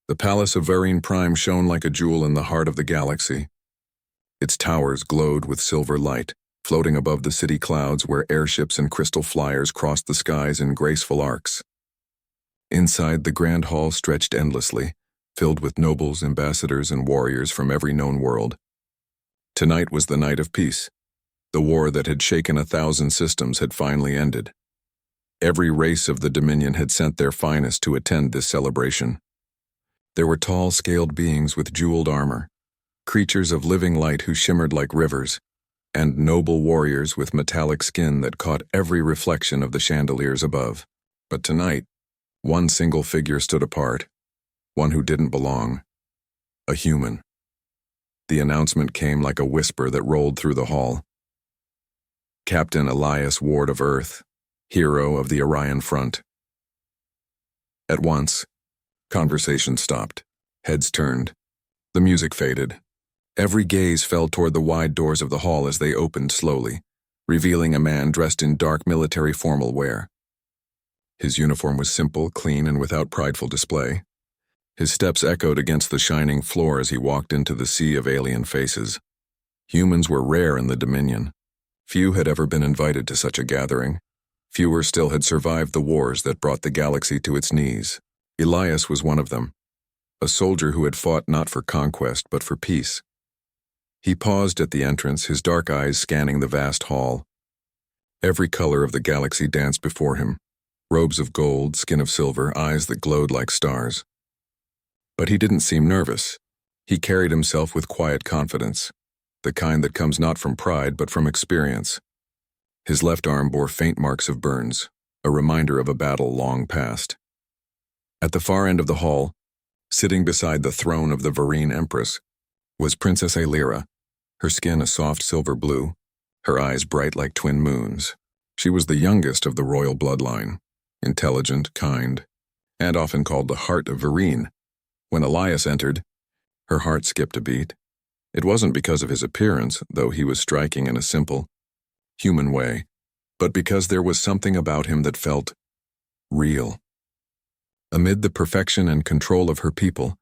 The palace of Varine Prime shone like a jewel in the heart of the galaxy. Its towers glowed with silver light, floating above the city clouds where airships and crystal flyers crossed the skies in graceful arcs. Inside, the grand hall stretched endlessly, filled with nobles, ambassadors, and warriors from every known world. Tonight was the night of peace. The war that had shaken 1,000 systems had finally ended. Every race of the Dominion had sent their finest to attend this celebration. There were tall, scaled beings with jeweled armor, creatures of living light who shimmered like rivers, and noble warriors with metallic skin that caught every reflection of the chandeliers above. But tonight, one single figure stood apart, one who didn't belong, a human. The announcement came like a whisper that rolled through the hall. Captain Elias Ward of Earth, hero of the Orion Front. At once, conversation stopped. Heads turned. The music faded. Every gaze fell toward the wide doors of the hall as they opened slowly, revealing a man dressed in dark military formal wear. His uniform was simple, clean, and without prideful display. His steps echoed against the shining floor as he walked into the sea of alien faces. Humans were rare in the Dominion. Few had ever been invited to such a gathering. Fewer still had survived the wars that brought the galaxy to its knees. Elias was one of them, a soldier who had fought not for conquest but for peace. He paused at the entrance, his dark eyes scanning the vast hall. Every color of the galaxy danced before him, robes of gold, skin of silver, eyes that glowed like stars. But he didn't seem nervous. He carried himself with quiet confidence, the kind that comes not from pride but from experience. His left arm bore faint marks of burns, a reminder of a battle long past. At the far end of the hall, sitting beside the throne of the Varine Empress, was Princess Aelira, her skin a soft silver blue, her eyes bright like twin moons. She was the youngest of the royal bloodline, intelligent, kind, and often called the heart of Varine. When Elias entered, her heart skipped a beat. It wasn't because of his appearance, though he was striking in a simple, human way, but because there was something about him that felt real. Amid the perfection and control of her people,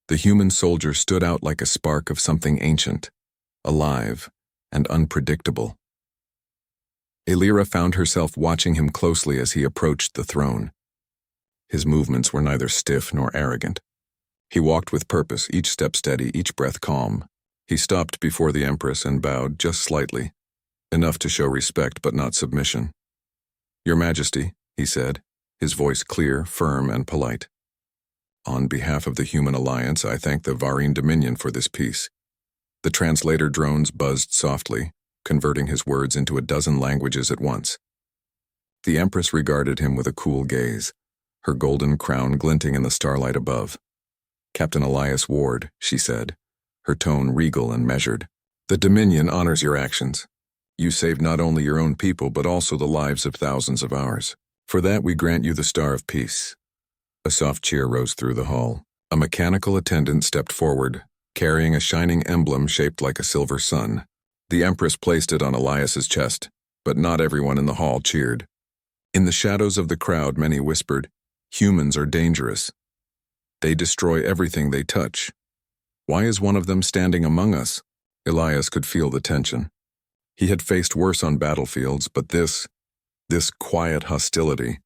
the human soldier stood out like a spark of something ancient, alive, and unpredictable. Aelira found herself watching him closely as he approached the throne. His movements were neither stiff nor arrogant. He walked with purpose, each step steady, each breath calm. He stopped before the Empress and bowed just slightly, enough to show respect but not submission. "Your Majesty," he said, his voice clear, firm, and polite. "On behalf of the Human Alliance, I thank the Varine Dominion for this peace." The translator drones buzzed softly, converting his words into a dozen languages at once. The Empress regarded him with a cool gaze, her golden crown glinting in the starlight above. "Captain Elias Ward," she said, her tone regal and measured. "The Dominion honors your actions. You saved not only your own people but also the lives of thousands of ours. For that we grant you the Star of Peace." A soft cheer rose through the hall. A mechanical attendant stepped forward, carrying a shining emblem shaped like a silver sun. The Empress placed it on Elias's chest, but not everyone in the hall cheered. In the shadows of the crowd, many whispered, "Humans are dangerous. They destroy everything they touch. Why is one of them standing among us?" Elias could feel the tension. He had faced worse on battlefields, but this quiet hostility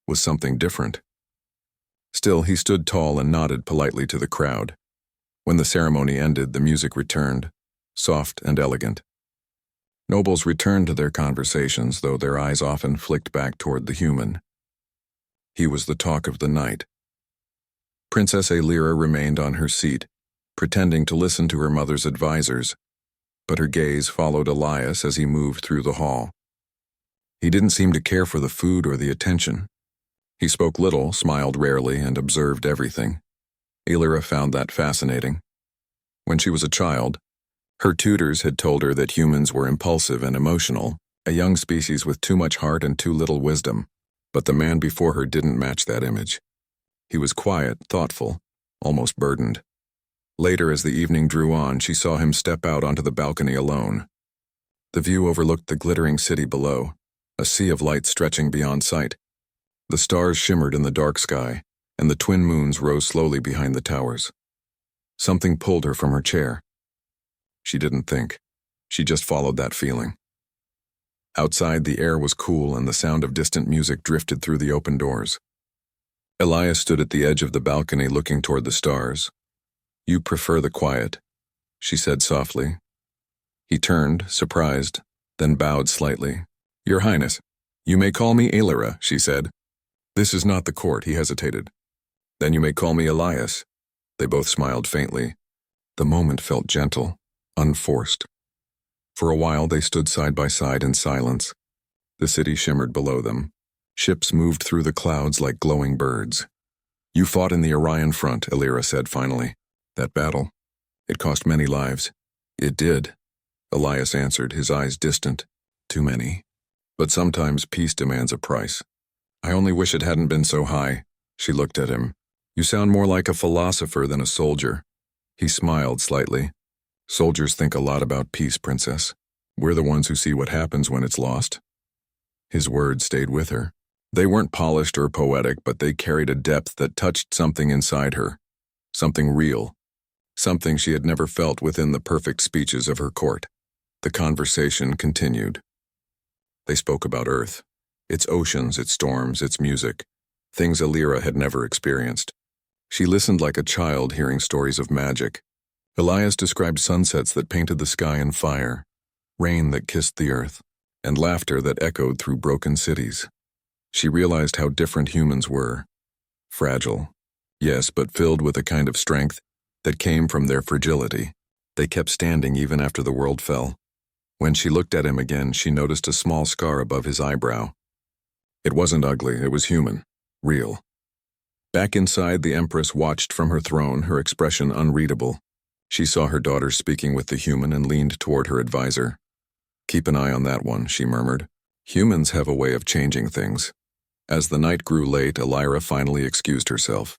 was something different. Still, he stood tall and nodded politely to the crowd. When the ceremony ended, the music returned, soft and elegant. Nobles returned to their conversations, though their eyes often flicked back toward the human. He was the talk of the night. Princess Aelira remained on her seat, pretending to listen to her mother's advisors, but her gaze followed Elias as he moved through the hall. He didn't seem to care for the food or the attention. He spoke little, smiled rarely, and observed everything. Aelira found that fascinating. When she was a child, her tutors had told her that humans were impulsive and emotional, a young species with too much heart and too little wisdom, but the man before her didn't match that image. He was quiet, thoughtful, almost burdened. Later, as the evening drew on, she saw him step out onto the balcony alone. The view overlooked the glittering city below, a sea of light stretching beyond sight. The stars shimmered in the dark sky, and the twin moons rose slowly behind the towers. Something pulled her from her chair. She didn't think. She just followed that feeling. Outside, the air was cool and the sound of distant music drifted through the open doors. Elias stood at the edge of the balcony looking toward the stars. "You prefer the quiet," she said softly. He turned, surprised, then bowed slightly. "Your Highness, you may call me Aelira," she said. "This is not the court," he hesitated. "Then you may call me Elias." They both smiled faintly. The moment felt gentle, unforced. For a while they stood side by side in silence. The city shimmered below them. Ships moved through the clouds like glowing birds. "You fought in the Orion front," Aelira said finally. "That battle, it cost many lives." "It did," Elias answered, his eyes distant. "Too many. But sometimes peace demands a price. I only wish it hadn't been so high." She looked at him. "You sound more like a philosopher than a soldier." He smiled slightly. "Soldiers think a lot about peace, Princess. We're the ones who see what happens when it's lost." His words stayed with her. They weren't polished or poetic, but they carried a depth that touched something inside her. Something real. Something she had never felt within the perfect speeches of her court. The conversation continued. They spoke about Earth. Its oceans, its storms, its music. Things Aelira had never experienced. She listened like a child hearing stories of magic. Elias described sunsets that painted the sky in fire, rain that kissed the earth, and laughter that echoed through broken cities. She realized how different humans were. Fragile, yes, but filled with a kind of strength that came from their fragility. They kept standing even after the world fell. When she looked at him again, she noticed a small scar above his eyebrow. It wasn't ugly, it was human, real. Back inside, the Empress watched from her throne, her expression unreadable. She saw her daughter speaking with the human and leaned toward her advisor. "Keep an eye on that one," she murmured. "Humans have a way of changing things." As the night grew late, Aelira finally excused herself.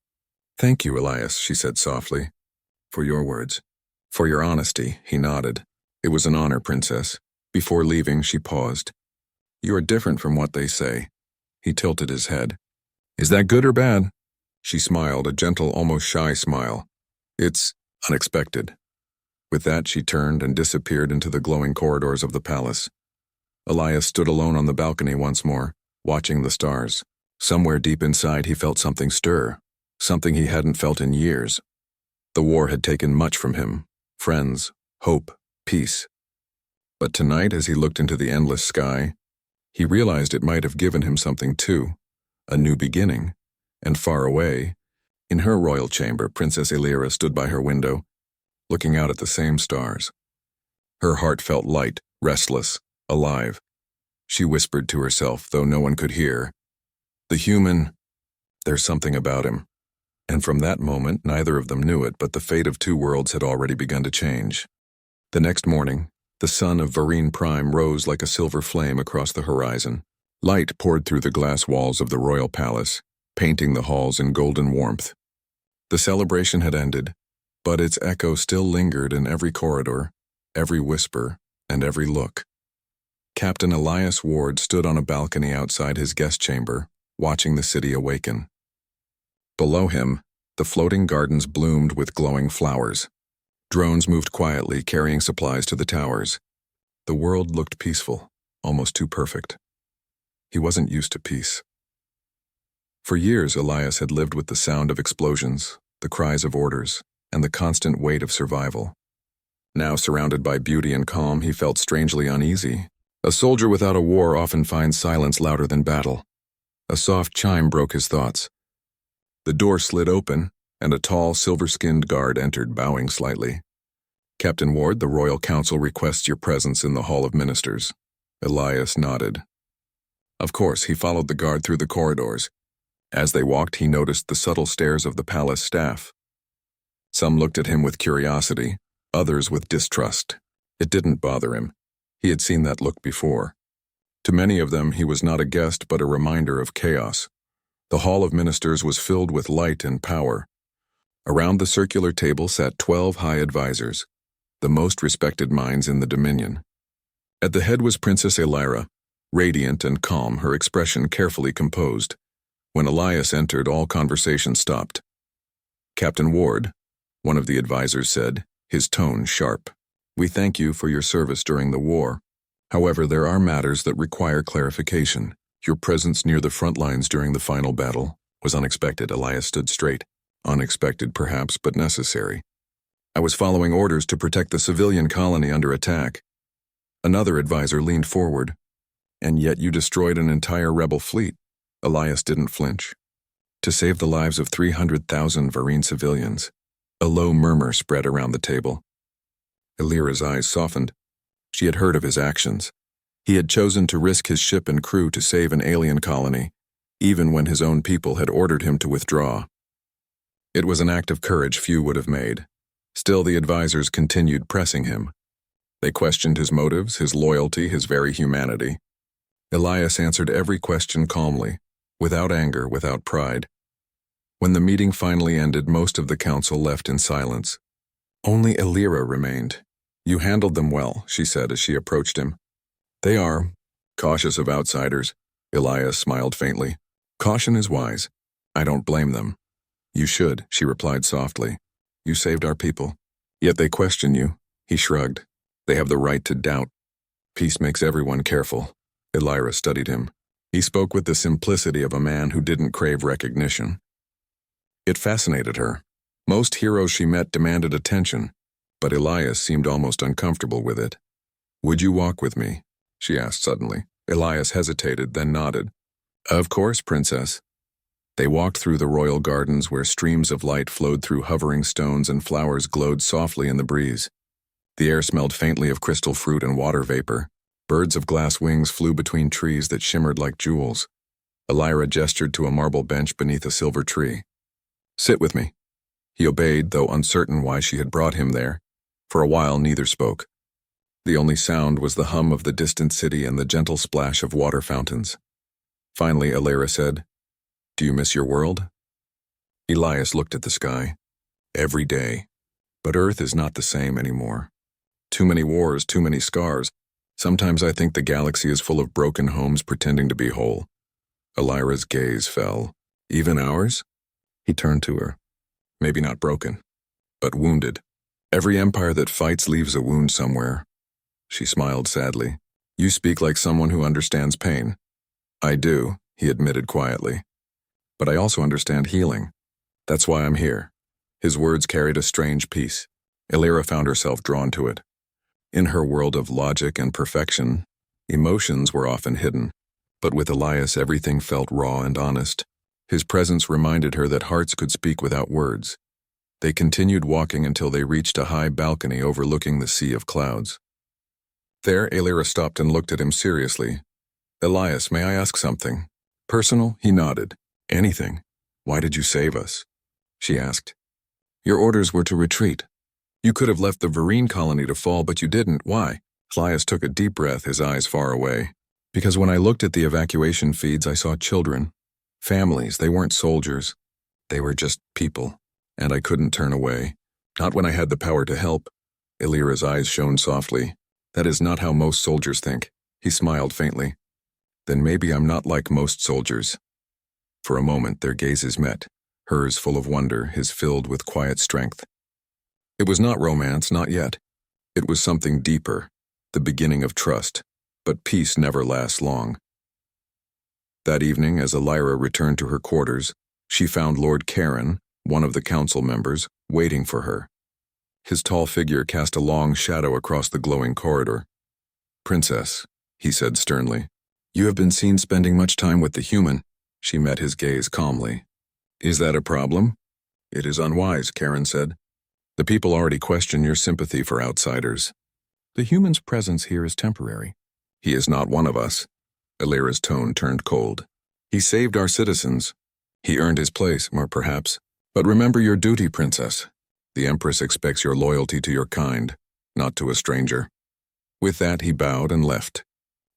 "Thank you, Elias," she said softly. "For your words. For your honesty," he nodded. "It was an honor, Princess." Before leaving, she paused. "You are different from what they say." He tilted his head. "Is that good or bad?" She smiled, a gentle, almost shy smile. "It's unexpected." With that, she turned and disappeared into the glowing corridors of the palace. Elias stood alone on the balcony once more, watching the stars. Somewhere deep inside, he felt something stir, something he hadn't felt in years. The war had taken much from him: friends, hope, peace. But tonight, as he looked into the endless sky, he realized it might have given him something too, a new beginning. And far away, in her royal chamber, Princess Aelira stood by her window, looking out at the same stars. Her heart felt light, restless, alive. She whispered to herself, though no one could hear, "The human, there's something about him." And from that moment, neither of them knew it, but the fate of two worlds had already begun to change. The next morning, the sun of Varine Prime rose like a silver flame across the horizon. Light poured through the glass walls of the royal palace, painting the halls in golden warmth. The celebration had ended, but its echo still lingered in every corridor, every whisper, and every look. Captain Elias Ward stood on a balcony outside his guest chamber, watching the city awaken. Below him, the floating gardens bloomed with glowing flowers. Drones moved quietly, carrying supplies to the towers. The world looked peaceful, almost too perfect. He wasn't used to peace. For years, Elias had lived with the sound of explosions, the cries of orders, and the constant weight of survival. Now, surrounded by beauty and calm, he felt strangely uneasy. A soldier without a war often finds silence louder than battle. A soft chime broke his thoughts. The door slid open, and a tall, silver-skinned guard entered, bowing slightly. "Captain Ward, the Royal Council requests your presence in the Hall of Ministers." Elias nodded. Of course, he followed the guard through the corridors. As they walked, he noticed the subtle stares of the palace staff. Some looked at him with curiosity, others with distrust. It didn't bother him. He had seen that look before. To many of them, he was not a guest but a reminder of chaos. The Hall of Ministers was filled with light and power. Around the circular table sat 12 high advisors, the most respected minds in the Dominion. At the head was Princess Aelira, radiant and calm, her expression carefully composed. When Elias entered, all conversation stopped. "Captain Ward," one of the advisors said, his tone sharp. "We thank you for your service during the war. However, there are matters that require clarification. Your presence near the front lines during the final battle was unexpected." Elias stood straight. "Unexpected, perhaps, but necessary. I was following orders to protect the civilian colony under attack." Another advisor leaned forward. "And yet you destroyed an entire rebel fleet." Elias didn't flinch. "To save the lives of 300,000 Varine civilians." A low murmur spread around the table. Elira's eyes softened. She had heard of his actions. He had chosen to risk his ship and crew to save an alien colony, even when his own people had ordered him to withdraw. It was an act of courage few would have made. Still, the advisors continued pressing him. They questioned his motives, his loyalty, his very humanity. Elias answered every question calmly, without anger, without pride. When the meeting finally ended, most of the council left in silence. Only Elira remained. "You handled them well," she said as she approached him. "They are cautious of outsiders." Elias smiled faintly. "Caution is wise. I don't blame them." "You should," she replied softly. "You saved our people. Yet they question you." He shrugged. "They have the right to doubt. Peace makes everyone careful." Elira studied him. He spoke with the simplicity of a man who didn't crave recognition. It fascinated her. Most heroes she met demanded attention, but Elias seemed almost uncomfortable with it. "Would you walk with me?" she asked suddenly. Elias hesitated, then nodded. "Of course, Princess." They walked through the royal gardens where streams of light flowed through hovering stones and flowers glowed softly in the breeze. The air smelled faintly of crystal fruit and water vapor. Birds of glass wings flew between trees that shimmered like jewels. Elira gestured to a marble bench beneath a silver tree. "Sit with me." He obeyed, though uncertain why she had brought him there. For a while, neither spoke. The only sound was the hum of the distant city and the gentle splash of water fountains. Finally, Elira said, "Do you miss your world?" Elias looked at the sky. "Every day. But Earth is not the same anymore. Too many wars, too many scars. Sometimes I think the galaxy is full of broken homes pretending to be whole." Elira's gaze fell. "Even ours?" He turned to her. "Maybe not broken, but wounded. Every empire that fights leaves a wound somewhere." She smiled sadly. "You speak like someone who understands pain." "I do," he admitted quietly. "But I also understand healing. That's why I'm here." His words carried a strange peace. Elira found herself drawn to it. In her world of logic and perfection, emotions were often hidden. But with Elias, everything felt raw and honest. His presence reminded her that hearts could speak without words. They continued walking until they reached a high balcony overlooking the sea of clouds. There, Elira stopped and looked at him seriously. "Elias, may I ask something?" "Personal?" He nodded. "Anything. Why did you save us?" she asked. "Your orders were to retreat. You could have left the Varine colony to fall, but you didn't. Why?" Elias took a deep breath, his eyes far away. "Because when I looked at the evacuation feeds, I saw children. Families. They weren't soldiers. They were just people. And I couldn't turn away. Not when I had the power to help." Elira's eyes shone softly. "That is not how most soldiers think." He smiled faintly. "Then maybe I'm not like most soldiers." For a moment, their gazes met, hers full of wonder, his filled with quiet strength. It was not romance, not yet. It was something deeper, the beginning of trust. But peace never lasts long. That evening, as Elira returned to her quarters, she found Lord Karen, one of the council members, waiting for her. His tall figure cast a long shadow across the glowing corridor. "Princess," he said sternly, "you have been seen spending much time with the human." She met his gaze calmly. "Is that a problem?" "It is unwise," Karen said. "The people already question your sympathy for outsiders. The human's presence here is temporary." "He is not one of us." Elira's tone turned cold. "He saved our citizens. He earned his place, or perhaps. But remember your duty, Princess. The Empress expects your loyalty to your kind, not to a stranger." With that, he bowed and left.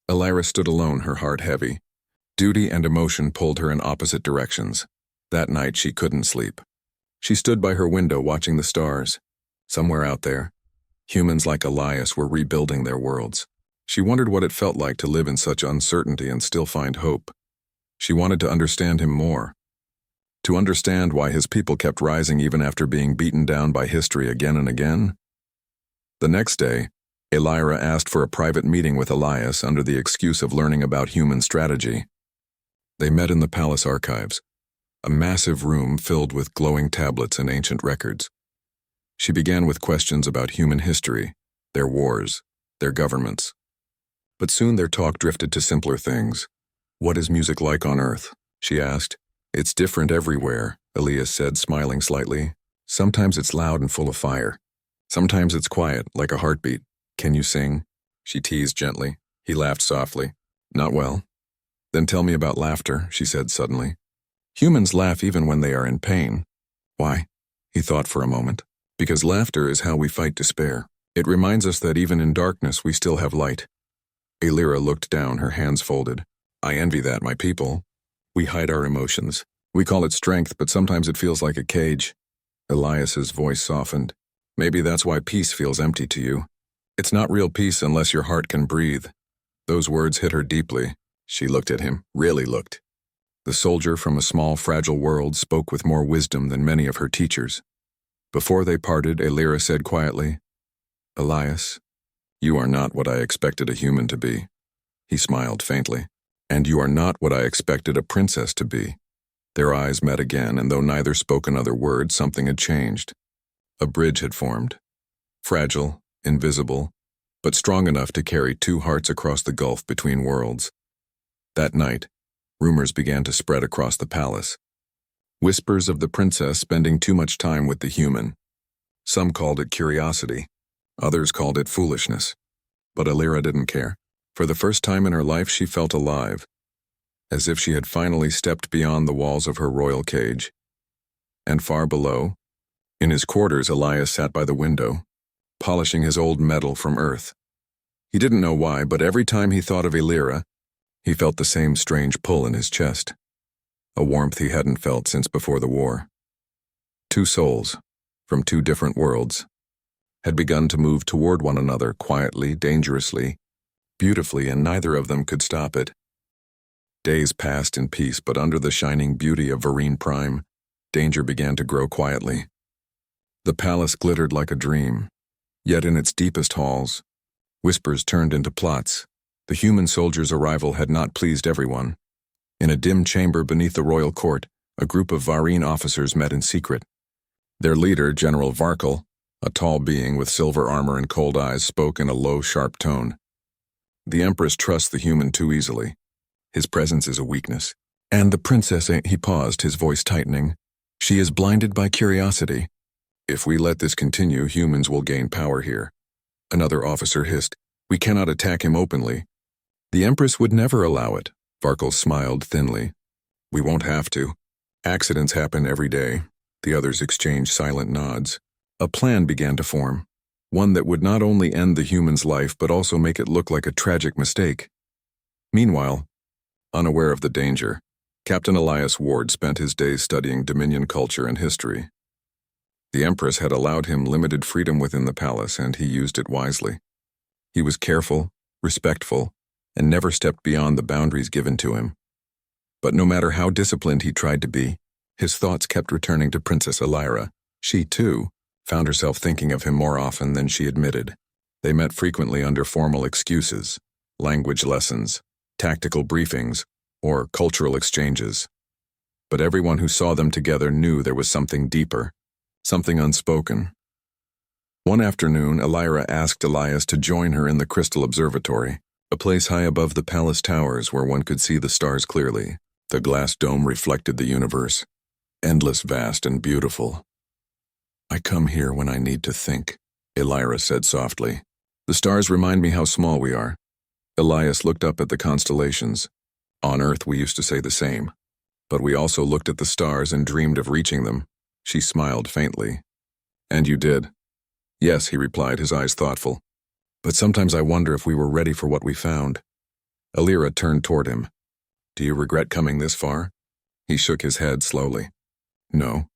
Elira stood alone, her heart heavy. Duty and emotion pulled her in opposite directions. That night, she couldn't sleep. She stood by her window watching the stars. Somewhere out there, humans like Elias were rebuilding their worlds. She wondered what it felt like to live in such uncertainty and still find hope. She wanted to understand him more, to understand why his people kept rising even after being beaten down by history again and again. The next day, Elira asked for a private meeting with Elias under the excuse of learning about human strategy. They met in the palace archives, a massive room filled with glowing tablets and ancient records. She began with questions about human history, their wars, their governments. But soon their talk drifted to simpler things. "What is music like on Earth?" she asked. "It's different everywhere," Elias said, smiling slightly. "Sometimes it's loud and full of fire. Sometimes it's quiet, like a heartbeat. Can you sing?" She teased gently. He laughed softly. "Not well." "Then tell me about laughter," she said suddenly. "Humans laugh even when they are in pain." "Why?" He thought for a moment. "Because laughter is how we fight despair. It reminds us that even in darkness we still have light." Elira looked down, her hands folded. "I envy that, my people. We hide our emotions. We call it strength, but sometimes it feels like a cage." Elias's voice softened. "Maybe that's why peace feels empty to you. It's not real peace unless your heart can breathe." Those words hit her deeply. She looked at him, really looked. The soldier from a small, fragile world spoke with more wisdom than many of her teachers. Before they parted, Elira said quietly, "Elias, you are not what I expected a human to be." He smiled faintly. "And you are not what I expected a princess to be." Their eyes met again, and though neither spoke another word, something had changed. A bridge had formed. Fragile, invisible, but strong enough to carry two hearts across the gulf between worlds. That night, rumors began to spread across the palace. Whispers of the princess spending too much time with the human. Some called it curiosity. Others called it foolishness. But Elira didn't care. For the first time in her life, she felt alive, as if she had finally stepped beyond the walls of her royal cage. And far below, in his quarters, Elias sat by the window, polishing his old medal from Earth. He didn't know why, but every time he thought of Elira, he felt the same strange pull in his chest, a warmth he hadn't felt since before the war. Two souls, from two different worlds, had begun to move toward one another quietly, dangerously, beautifully, and neither of them could stop it. Days passed in peace, but under the shining beauty of Vereen Prime, danger began to grow quietly. The palace glittered like a dream, yet in its deepest halls, whispers turned into plots. The human soldier's arrival had not pleased everyone. In a dim chamber beneath the royal court, a group of Vareen officers met in secret. Their leader, General Varkal, a tall being with silver armor and cold eyes, spoke in a low, sharp tone. "The Empress trusts the human too easily. His presence is a weakness. And the princess," he paused, his voice tightening. "She is blinded by curiosity. If we let this continue, humans will gain power here." Another officer hissed, "We cannot attack him openly." "The Empress would never allow it." Varkal smiled thinly. "We won't have to. Accidents happen every day." The others exchanged silent nods. A plan began to form, one that would not only end the human's life but also make it look like a tragic mistake. Meanwhile, unaware of the danger, Captain Elias Ward spent his days studying Dominion culture and history. The Empress had allowed him limited freedom within the palace, and he used it wisely. He was careful, respectful, and never stepped beyond the boundaries given to him. But no matter how disciplined he tried to be, his thoughts kept returning to Princess Elira. She, too, found herself thinking of him more often than she admitted. They met frequently under formal excuses, language lessons, tactical briefings, or cultural exchanges. But everyone who saw them together knew there was something deeper, something unspoken. One afternoon, Elira asked Elias to join her in the Crystal Observatory, a place high above the palace towers where one could see the stars clearly. The glass dome reflected the universe, endless, vast, and beautiful. "I come here when I need to think," Elira said softly. "The stars remind me how small we are." Elias looked up at the constellations. On Earth we used to say the same, but we also looked at the stars and dreamed of reaching them. She smiled faintly. "And you did?" "Yes," he replied, his eyes thoughtful. "But sometimes I wonder if we were ready for what we found." Elira turned toward him. "Do you regret coming this far?" He shook his head slowly. "No.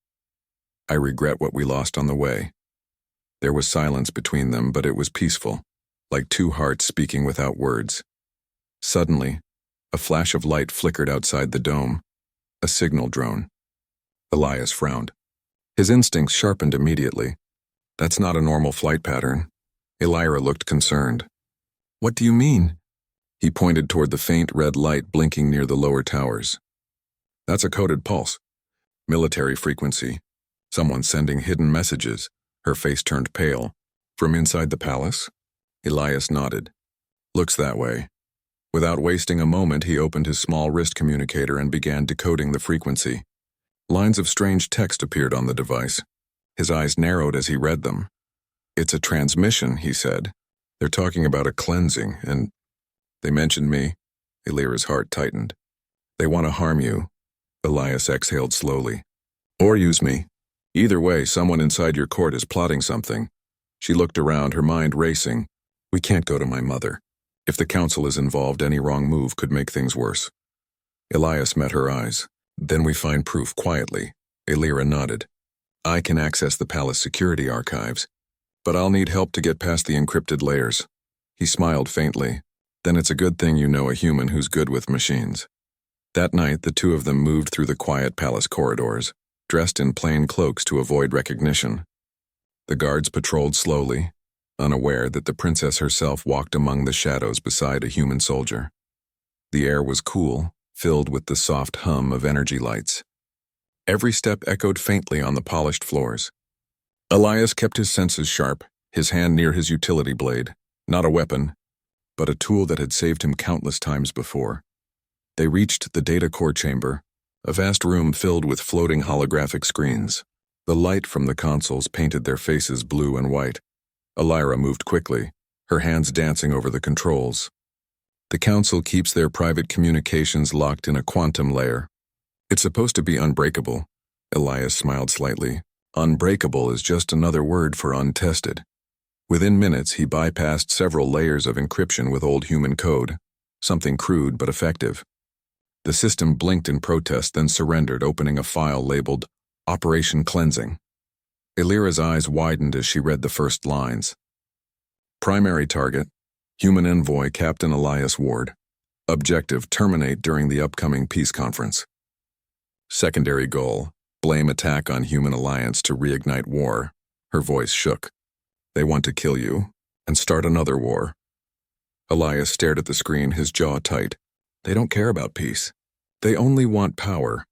I regret what we lost on the way." There was silence between them, but it was peaceful, like two hearts speaking without words. Suddenly, A flash of light flickered outside the dome. A signal drone. Elias frowned. His instincts sharpened immediately. That's not a normal flight pattern. Elira looked concerned. What do you mean? He pointed toward the faint red light blinking near the lower towers. That's a coded pulse. Military frequency. Someone sending hidden messages. Her face turned pale. From inside the palace? Elias nodded. Looks that way. Without wasting a moment, he opened his small wrist communicator and began decoding the frequency. Lines of strange text appeared on the device. His eyes narrowed as he read them. It's a transmission, he said. They're talking about a cleansing, and they mentioned me. Elira's heart tightened. They want to harm you. Elias exhaled slowly. Or use me. Either way, someone inside your court is plotting something. She looked around, her mind racing. We can't go to my mother. If the council is involved, any wrong move could make things worse. Elias met her eyes. Then we find proof quietly. Elira nodded. I can access the palace security archives, but I'll need help to get past the encrypted layers. He smiled faintly. Then it's a good thing you know a human who's good with machines. That night, the two of them moved through the quiet palace corridors, dressed in plain cloaks to avoid recognition. The guards patrolled slowly, unaware that the princess herself walked among the shadows beside a human soldier. The air was cool, filled with the soft hum of energy lights. Every step echoed faintly on the polished floors. Elias kept his senses sharp, his hand near his utility blade, not a weapon, but a tool that had saved him countless times before. They reached the data core chamber, a vast room filled with floating holographic screens. The light from the consoles painted their faces blue and white. Elira moved quickly, her hands dancing over the controls. The council keeps their private communications locked in a quantum layer. It's supposed to be unbreakable. Elias smiled slightly. Unbreakable is just another word for untested. Within minutes, he bypassed several layers of encryption with old human code, something crude but effective. The system blinked in protest, then surrendered, opening a file labeled Operation Cleansing. Elira's eyes widened as she read the first lines. Primary target, Human Envoy Captain Elias Ward. Objective, terminate during the upcoming peace conference. Secondary goal, blame attack on Human Alliance to reignite war. Her voice shook. They want to kill you and start another war. Elias stared at the screen, his jaw tight. They don't care about peace. They only want power.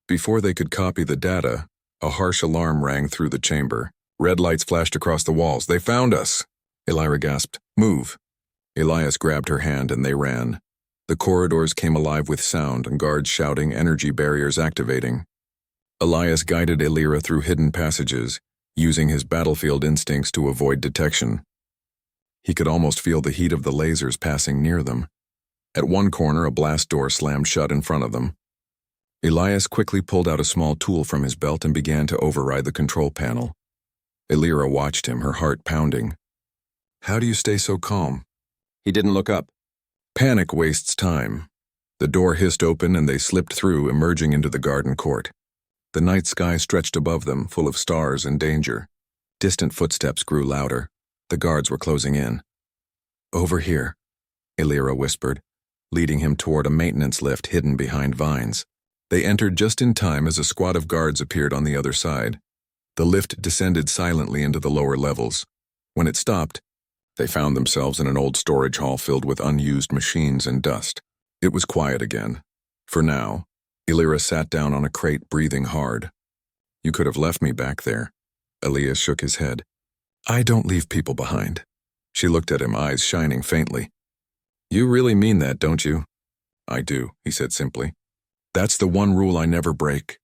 Before they could copy the data, a harsh alarm rang through the chamber. Red lights flashed across the walls. They found us! Elira gasped. Move! Elias grabbed her hand and they ran. The corridors came alive with sound and guards shouting, energy barriers activating. Elias guided Elira through hidden passages, using his battlefield instincts to avoid detection. He could almost feel the heat of the lasers passing near them. At one corner, a blast door slammed shut in front of them. Elias quickly pulled out a small tool from his belt and began to override the control panel. Elira watched him, her heart pounding. How do you stay so calm? He didn't look up. Panic wastes time. The door hissed open and they slipped through, emerging into the garden court. The night sky stretched above them, full of stars and danger. Distant footsteps grew louder. The guards were closing in. Over here, Elira whispered, leading him toward a maintenance lift hidden behind vines. They entered just in time as a squad of guards appeared on the other side. The lift descended silently into the lower levels. When it stopped, they found themselves in an old storage hall filled with unused machines and dust. It was quiet again. For now, Elira sat down on a crate, breathing hard. You could have left me back there. Elias shook his head. I don't leave people behind. She looked at him, eyes shining faintly. You really mean that, don't you? I do, he said simply. That's the one rule I never break.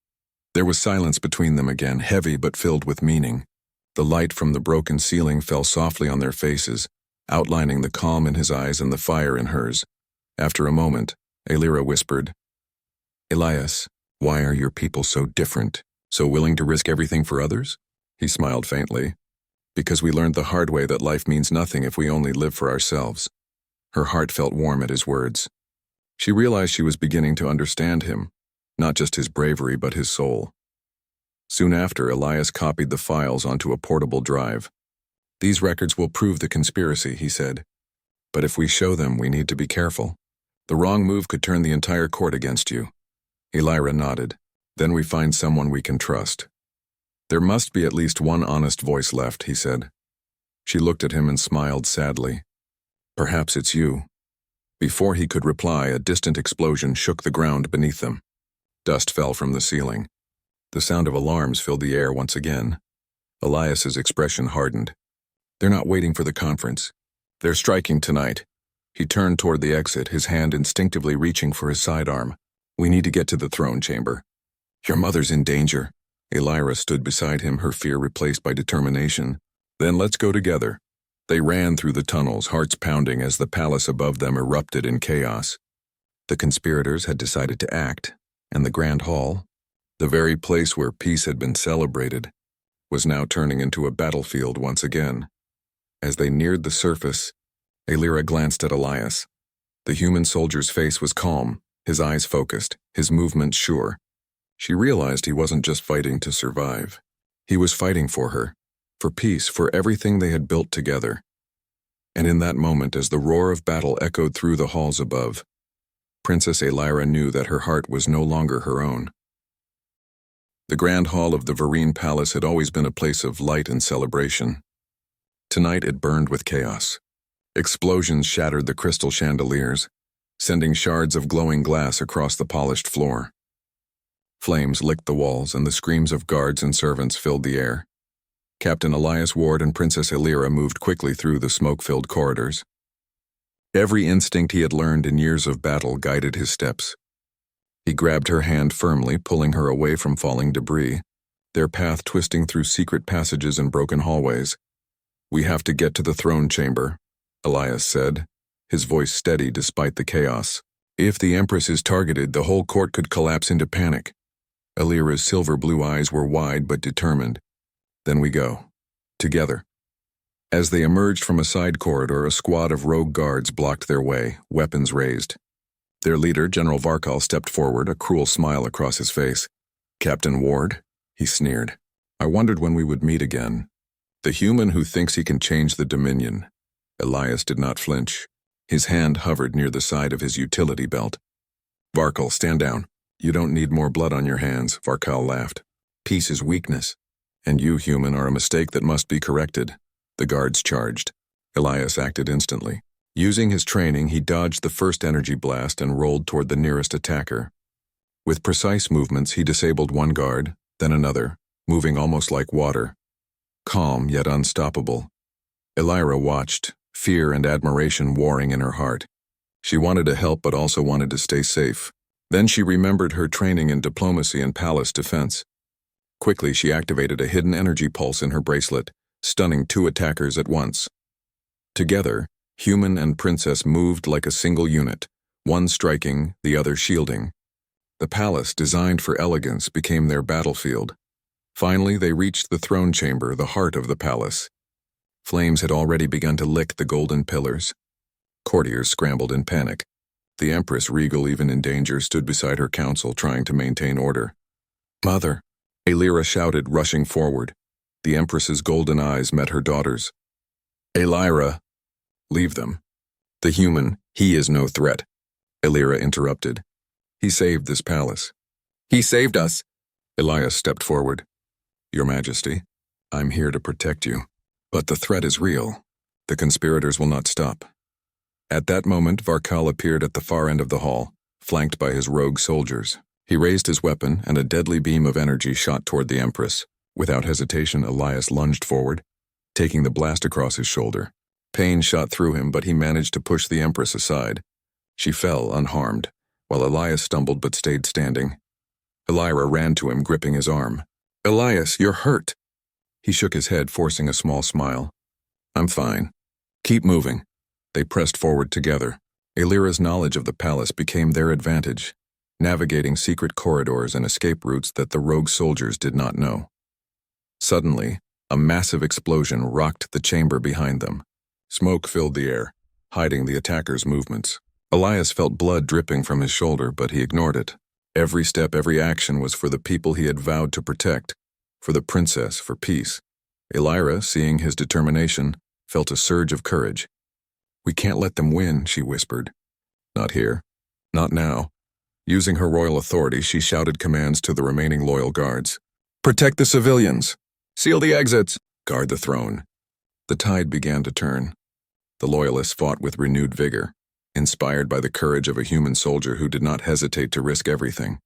There was silence between them again, heavy but filled with meaning. The light from the broken ceiling fell softly on their faces, outlining the calm in his eyes and the fire in hers. After a moment, Elira whispered, Elias, why are your people so different, so willing to risk everything for others? He smiled faintly. Because we learned the hard way that life means nothing if we only live for ourselves. Her heart felt warm at his words. She realized she was beginning to understand him, not just his bravery but his soul. Soon after, Elias copied the files onto a portable drive. These records will prove the conspiracy, he said. But if we show them, we need to be careful. The wrong move could turn the entire court against you. Elira nodded. Then we find someone we can trust. There must be at least one honest voice left, he said. She looked at him and smiled sadly. Perhaps it's you. Before he could reply, a distant explosion shook the ground beneath them. Dust fell from the ceiling. The sound of alarms filled the air once again. Elias's expression hardened. They're not waiting for the conference. They're striking tonight. He turned toward the exit, his hand instinctively reaching for his sidearm. We need to get to the throne chamber. Your mother's in danger. Elira stood beside him, her fear replaced by determination. Then let's go together. They ran through the tunnels, hearts pounding as the palace above them erupted in chaos. The conspirators had decided to act, and the Grand Hall, the very place where peace had been celebrated, was now turning into a battlefield once again. As they neared the surface, Elira glanced at Elias. The human soldier's face was calm, his eyes focused, his movements sure. She realized he wasn't just fighting to survive. He was fighting for her, for peace, for everything they had built together. And in that moment, as the roar of battle echoed through the halls above, Princess Elira knew that her heart was no longer her own. The Grand Hall of the Vereen Palace had always been a place of light and celebration. Tonight it burned with chaos. Explosions shattered the crystal chandeliers, sending shards of glowing glass across the polished floor. Flames licked the walls, and the screams of guards and servants filled the air. Captain Elias Ward and Princess Elira moved quickly through the smoke-filled corridors. Every instinct he had learned in years of battle guided his steps. He grabbed her hand firmly, pulling her away from falling debris, their path twisting through secret passages and broken hallways. We have to get to the throne chamber, Elias said, his voice steady despite the chaos. If the Empress is targeted, the whole court could collapse into panic. Elira's silver blue eyes were wide but determined. Then we go. Together. As they emerged from a side corridor, a squad of rogue guards blocked their way, weapons raised. Their leader, General Varkal, stepped forward, a cruel smile across his face. Captain Ward, he sneered. I wondered when we would meet again. The human who thinks he can change the Dominion. Elias did not flinch. His hand hovered near the side of his utility belt. Varkal, stand down. You don't need more blood on your hands, Varkal laughed. Peace is weakness. And you, human, are a mistake that must be corrected. The guards charged. Elias acted instantly. Using his training, he dodged the first energy blast and rolled toward the nearest attacker. With precise movements, he disabled one guard, then another, moving almost like water. Calm, yet unstoppable. Elira watched, fear and admiration warring in her heart. She wanted to help but also wanted to stay safe. Then she remembered her training in diplomacy and palace defense. Quickly, she activated a hidden energy pulse in her bracelet, stunning 2 attackers at once. Together, human and princess moved like a single unit, one striking, the other shielding. The palace, designed for elegance, became their battlefield. Finally, they reached the throne chamber, the heart of the palace. Flames had already begun to lick the golden pillars. Courtiers scrambled in panic. The Empress, regal even in danger, stood beside her council, trying to maintain order. Mother, Elira shouted, rushing forward. The Empress's golden eyes met her daughter's. Elira, leave them. The human, he is no threat. Elira interrupted. He saved this palace. He saved us. Elias stepped forward. Your Majesty, I'm here to protect you. But the threat is real. The conspirators will not stop. At that moment, Varkal appeared at the far end of the hall, flanked by his rogue soldiers. He raised his weapon, and a deadly beam of energy shot toward the Empress. Without hesitation, Elias lunged forward, taking the blast across his shoulder. Pain shot through him, but he managed to push the Empress aside. She fell unharmed, while Elias stumbled but stayed standing. Elira ran to him, gripping his arm. Elias, you're hurt. He shook his head, forcing a small smile. I'm fine. Keep moving. They pressed forward together. Elira's knowledge of the palace became their advantage, navigating secret corridors and escape routes that the rogue soldiers did not know. Suddenly, a massive explosion rocked the chamber behind them. Smoke filled the air, hiding the attackers' movements. Elias felt blood dripping from his shoulder, but he ignored it. Every step, every action was for the people he had vowed to protect, for the princess, for peace. Elira, seeing his determination, felt a surge of courage. We can't let them win, she whispered. Not here. Not now. Using her royal authority, she shouted commands to the remaining loyal guards. Protect the civilians! Seal the exits! Guard the throne. The tide began to turn. The loyalists fought with renewed vigor, inspired by the courage of a human soldier who did not hesitate to risk everything.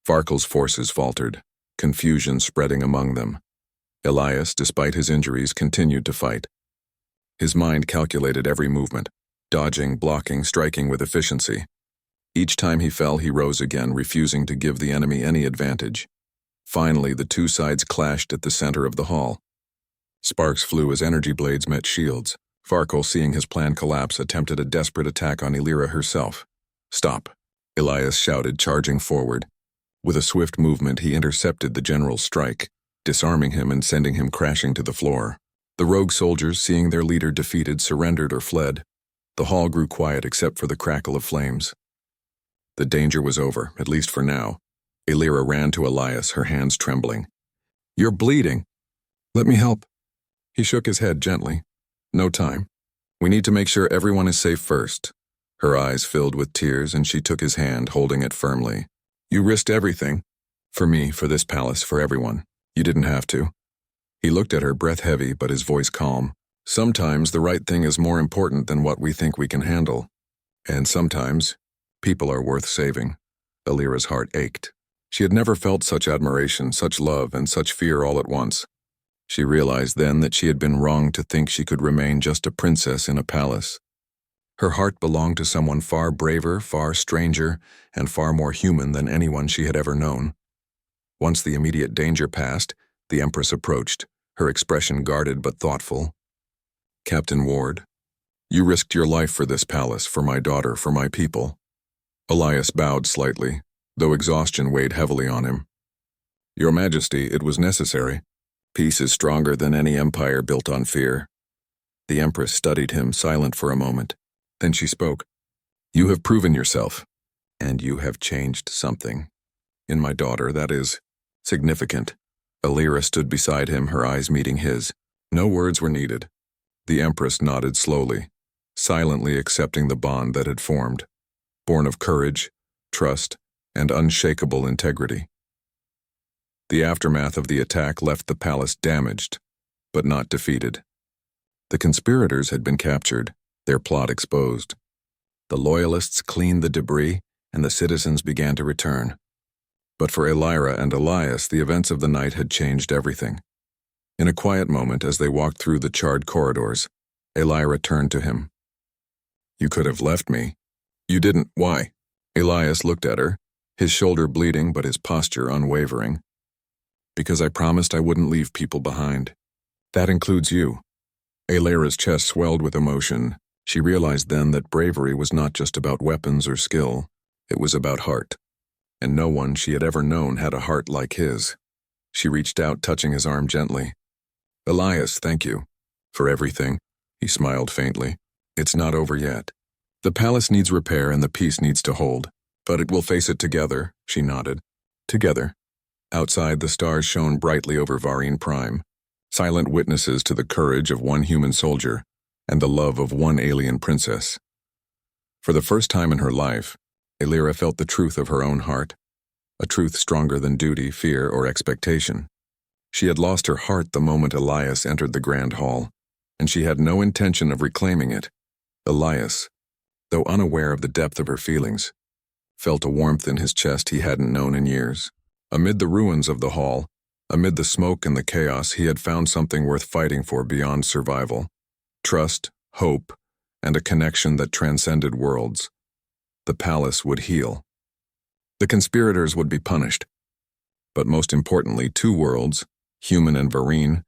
Farkel's forces faltered, confusion spreading among them. Elias, despite his injuries, continued to fight. His mind calculated every movement, dodging, blocking, striking with efficiency. Each time he fell, he rose again, refusing to give the enemy any advantage. Finally, the two sides clashed at the center of the hall. Sparks flew as energy blades met shields. Farkel, seeing his plan collapse, attempted a desperate attack on Elira herself. Stop, Elias shouted, charging forward. With a swift movement, he intercepted the general's strike, disarming him and sending him crashing to the floor. The rogue soldiers, seeing their leader defeated, surrendered or fled. The hall grew quiet except for the crackle of flames. The danger was over, at least for now. Elira ran to Elias, her hands trembling. You're bleeding. Let me help. He shook his head gently. No time. We need to make sure everyone is safe first. Her eyes filled with tears, and she took his hand, holding it firmly. You risked everything. For me, for this palace, for everyone. You didn't have to. He looked at her, breath heavy, but his voice calm. Sometimes the right thing is more important than what we think we can handle. And sometimes, people are worth saving. Elira's heart ached. She had never felt such admiration, such love, and such fear all at once. She realized then that she had been wrong to think she could remain just a princess in a palace. Her heart belonged to someone far braver, far stranger, and far more human than anyone she had ever known. Once the immediate danger passed, the Empress approached, her expression guarded but thoughtful. Captain Ward, you risked your life for this palace, for my daughter, for my people. Elias bowed slightly, though exhaustion weighed heavily on him. Your Majesty, it was necessary. Peace is stronger than any empire built on fear. The Empress studied him, silent for a moment. Then she spoke. You have proven yourself, and you have changed something. In my daughter, that is significant. Elira stood beside him, her eyes meeting his. No words were needed. The Empress nodded slowly, silently accepting the bond that had formed, born of courage, trust, and unshakable integrity. The aftermath of the attack left the palace damaged, but not defeated. The conspirators had been captured, their plot exposed. The loyalists cleaned the debris, and the citizens began to return. But for Elira and Elias, the events of the night had changed everything. In a quiet moment, as they walked through the charred corridors, Elira turned to him. You could have left me. You didn't. Why? Elias looked at her, his shoulder bleeding but his posture unwavering. Because I promised I wouldn't leave people behind. That includes you. Elira's chest swelled with emotion. She realized then that bravery was not just about weapons or skill. It was about heart. And no one she had ever known had a heart like his. She reached out, touching his arm gently. Elias, thank you. For everything. He smiled faintly. It's not over yet. The palace needs repair and the peace needs to hold. But it will face it together, she nodded. Together. Outside, the stars shone brightly over Varine Prime, silent witnesses to the courage of one human soldier and the love of one alien princess. For the first time in her life, Elira felt the truth of her own heart, a truth stronger than duty, fear, or expectation. She had lost her heart the moment Elias entered the grand hall, and she had no intention of reclaiming it. Elias, though unaware of the depth of her feelings, felt a warmth in his chest he hadn't known in years. Amid the ruins of the hall, amid the smoke and the chaos, he had found something worth fighting for beyond survival. Trust, hope, and a connection that transcended worlds. The palace would heal. The conspirators would be punished. But most importantly, two worlds, human and Varine,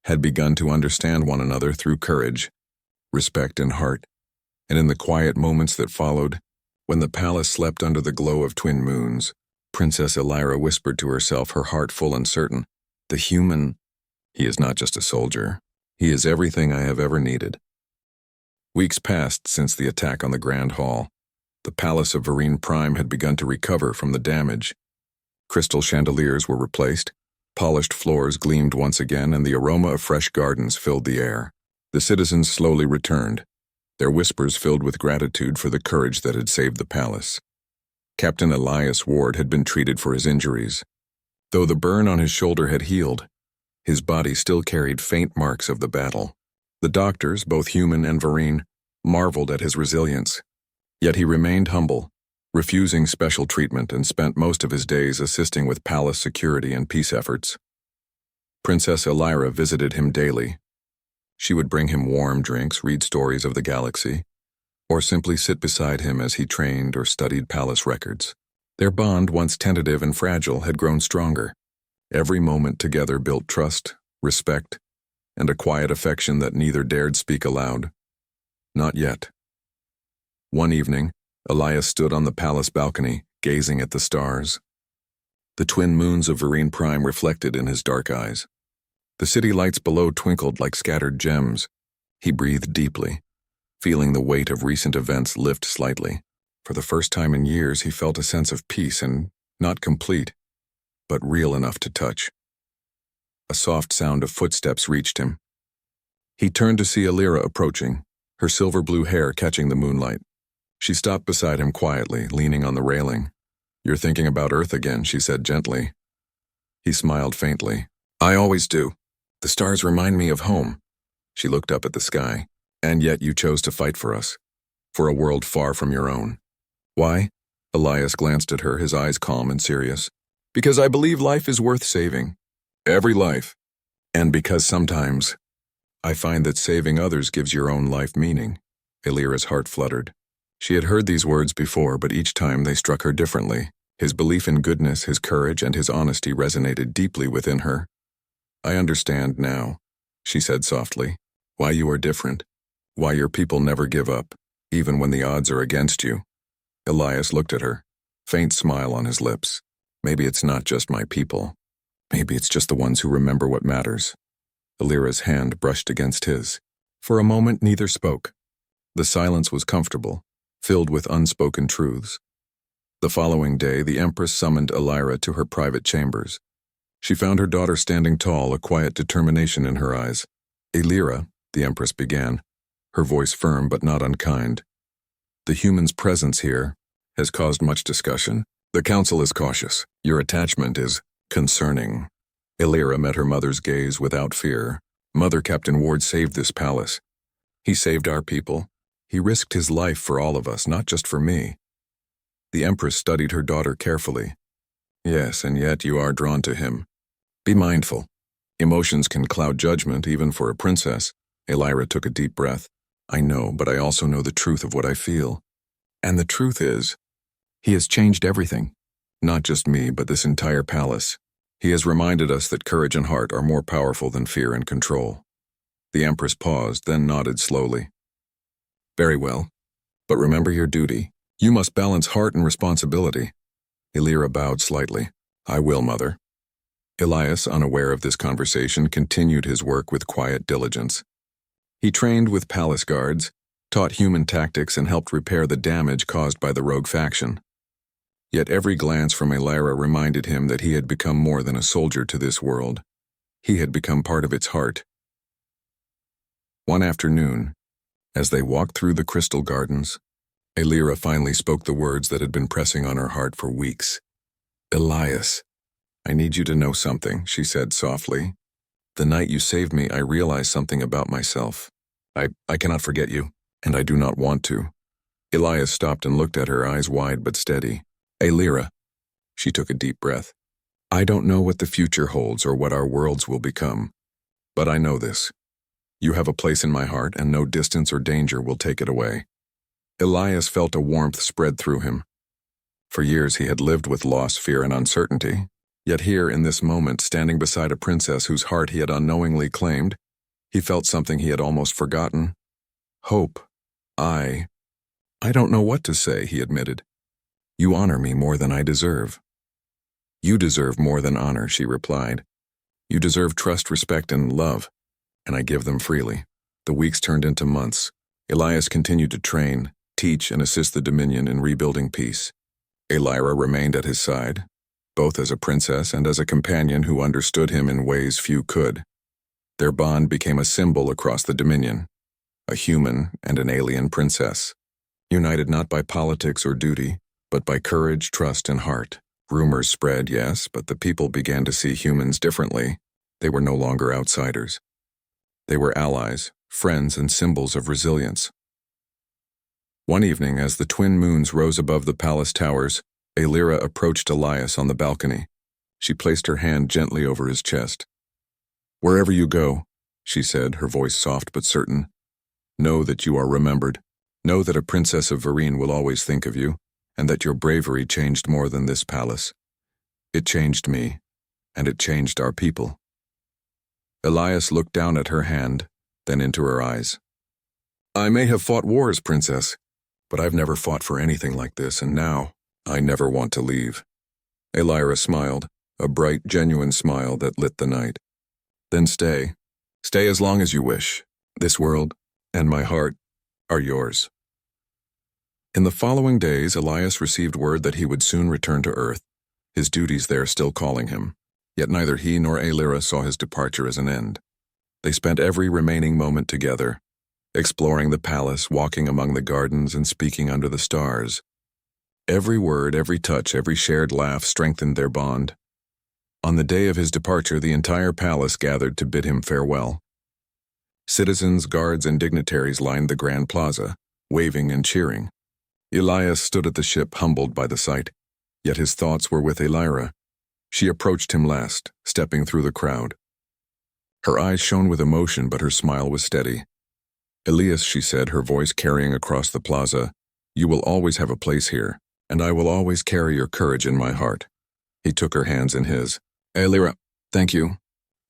had begun to understand one another through courage, respect, and heart. And in the quiet moments that followed, when the palace slept under the glow of twin moons, Princess Elira whispered to herself, her heart full and certain, the human, he is not just a soldier. He is everything I have ever needed. Weeks passed since the attack on the Grand Hall. The palace of Varine Prime had begun to recover from the damage. Crystal chandeliers were replaced, polished floors gleamed once again, and the aroma of fresh gardens filled the air. The citizens slowly returned, their whispers filled with gratitude for the courage that had saved the palace. Captain Elias Ward had been treated for his injuries. Though the burn on his shoulder had healed, his body still carried faint marks of the battle. The doctors, both human and Vereen, marveled at his resilience. Yet he remained humble, refusing special treatment, and spent most of his days assisting with palace security and peace efforts. Princess Elira visited him daily. She would bring him warm drinks, read stories of the galaxy, or simply sit beside him as he trained or studied palace records. Their bond, once tentative and fragile, had grown stronger. Every moment together built trust, respect, and a quiet affection that neither dared speak aloud. Not yet. One evening, Elias stood on the palace balcony, gazing at the stars. The twin moons of Vereen Prime reflected in his dark eyes. The city lights below twinkled like scattered gems. He breathed deeply, feeling the weight of recent events lift slightly. For the first time in years, he felt a sense of peace, and not complete, but real enough to touch. A soft sound of footsteps reached him. He turned to see Elira approaching, her silver blue hair catching the moonlight. She stopped beside him quietly, leaning on the railing. "You're thinking about Earth again," she said gently. He smiled faintly. "I always do. The stars remind me of home." She looked up at the sky. "And yet you chose to fight for us, for a world far from your own." "Why?" Elias glanced at her, his eyes calm and serious. "Because I believe life is worth saving. Every life. And because sometimes I find that saving others gives your own life meaning." Elira's heart fluttered. She had heard these words before, but each time they struck her differently. His belief in goodness, his courage, and his honesty resonated deeply within her. "I understand now," she said softly, "why you are different, why your people never give up, even when the odds are against you." Elias looked at her, faint smile on his lips. "Maybe it's not just my people. Maybe it's just the ones who remember what matters." Elira's hand brushed against his. For a moment, neither spoke. The silence was comfortable, filled with unspoken truths. The following day, the Empress summoned Elira to her private chambers. She found her daughter standing tall, a quiet determination in her eyes. "Elira," the Empress began, her voice firm but not unkind. "The human's presence here has caused much discussion. The Council is cautious. Your attachment is concerning." Elira met her mother's gaze without fear. "Mother, Captain Ward saved this palace. He saved our people. He risked his life for all of us, not just for me." The Empress studied her daughter carefully. "Yes, and yet you are drawn to him. Be mindful. Emotions can cloud judgment, even for a princess." Elira took a deep breath. "I know, but I also know the truth of what I feel. And the truth is, he has changed everything. Not just me, but this entire palace. He has reminded us that courage and heart are more powerful than fear and control." The Empress paused, then nodded slowly. "Very well. But remember your duty. You must balance heart and responsibility." Elira bowed slightly. "I will, Mother." Elias, unaware of this conversation, continued his work with quiet diligence. He trained with palace guards, taught human tactics, and helped repair the damage caused by the rogue faction. Yet every glance from Elira reminded him that he had become more than a soldier to this world. He had become part of its heart. One afternoon, as they walked through the crystal gardens, Elira finally spoke the words that had been pressing on her heart for weeks. "Elias, I need you to know something," she said softly. "The night you saved me, I realized something about myself. I cannot forget you, and I do not want to." Elias stopped and looked at her, eyes wide but steady. "Elira," she took a deep breath. "I don't know what the future holds or what our worlds will become, but I know this. You have a place in my heart, and no distance or danger will take it away." Elias felt a warmth spread through him. For years he had lived with loss, fear, and uncertainty. Yet here, in this moment, standing beside a princess whose heart he had unknowingly claimed, he felt something he had almost forgotten. Hope. I don't know what to say," he admitted. "You honor me more than I deserve." "You deserve more than honor," she replied. "You deserve trust, respect, and love, and I give them freely." The weeks turned into months. Elias continued to train, teach, and assist the Dominion in rebuilding peace. Elira remained at his side, both as a princess and as a companion who understood him in ways few could. Their bond became a symbol across the Dominion, a human and an alien princess, united not by politics or duty, but by courage, trust, and heart. Rumors spread, yes, but the people began to see humans differently. They were no longer outsiders. They were allies, friends, and symbols of resilience. One evening, as the twin moons rose above the palace towers, Aelira approached Elias on the balcony. She placed her hand gently over his chest. "Wherever you go," she said, her voice soft but certain, "know that you are remembered. Know that a princess of Vereen will always think of you, and that your bravery changed more than this palace. It changed me, and it changed our people." Elias looked down at her hand, then into her eyes. "I may have fought wars, princess, but I've never fought for anything like this, and now I never want to leave." Aelira smiled, a bright, genuine smile that lit the night. "Then stay. Stay as long as you wish. This world and my heart are yours." In the following days, Elias received word that he would soon return to Earth, his duties there still calling him. Yet neither he nor Aelira saw his departure as an end. They spent every remaining moment together, exploring the palace, walking among the gardens, and speaking under the stars. Every word, every touch, every shared laugh strengthened their bond. On the day of his departure, the entire palace gathered to bid him farewell. Citizens, guards, and dignitaries lined the grand plaza, waving and cheering. Elias stood at the ship, humbled by the sight, yet his thoughts were with Aelira. She approached him last, stepping through the crowd. Her eyes shone with emotion, but her smile was steady. "Elias," she said, her voice carrying across the plaza, "you will always have a place here, and I will always carry your courage in my heart." He took her hands in his. "Aelira, thank you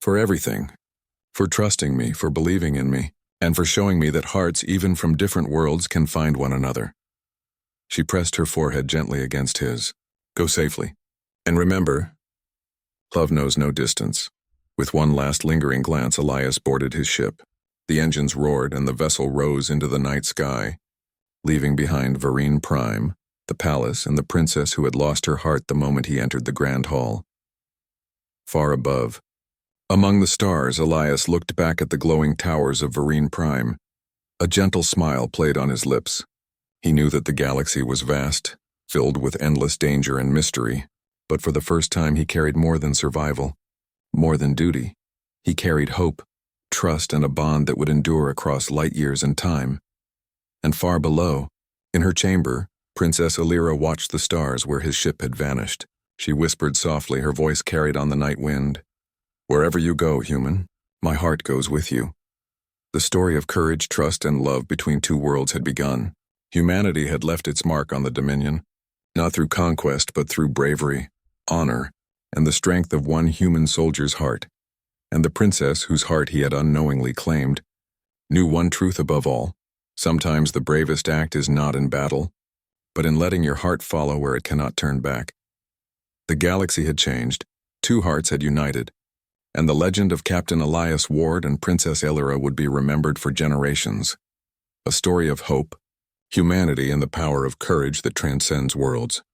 for everything, for trusting me, for believing in me, and for showing me that hearts, even from different worlds, can find one another." She pressed her forehead gently against his. "Go safely. And remember, love knows no distance." With one last lingering glance, Elias boarded his ship. The engines roared, and the vessel rose into the night sky, leaving behind Vereen Prime, the palace, and the princess who had lost her heart the moment he entered the grand hall. Far above, among the stars, Elias looked back at the glowing towers of Vereen Prime. A gentle smile played on his lips. He knew that the galaxy was vast, filled with endless danger and mystery, but for the first time he carried more than survival, more than duty. He carried hope, trust, and a bond that would endure across light years and time. And far below, in her chamber, Princess Aelira watched the stars where his ship had vanished. She whispered softly, her voice carried on the night wind. "Wherever you go, human, my heart goes with you." The story of courage, trust, and love between two worlds had begun. Humanity had left its mark on the Dominion, not through conquest but through bravery, honor, and the strength of one human soldier's heart. And the princess, whose heart he had unknowingly claimed, knew one truth above all. Sometimes the bravest act is not in battle, but in letting your heart follow where it cannot turn back. The galaxy had changed, two hearts had united, and the legend of Captain Elias Ward and Princess Aelira would be remembered for generations. A story of hope, humanity, and the power of courage that transcends worlds.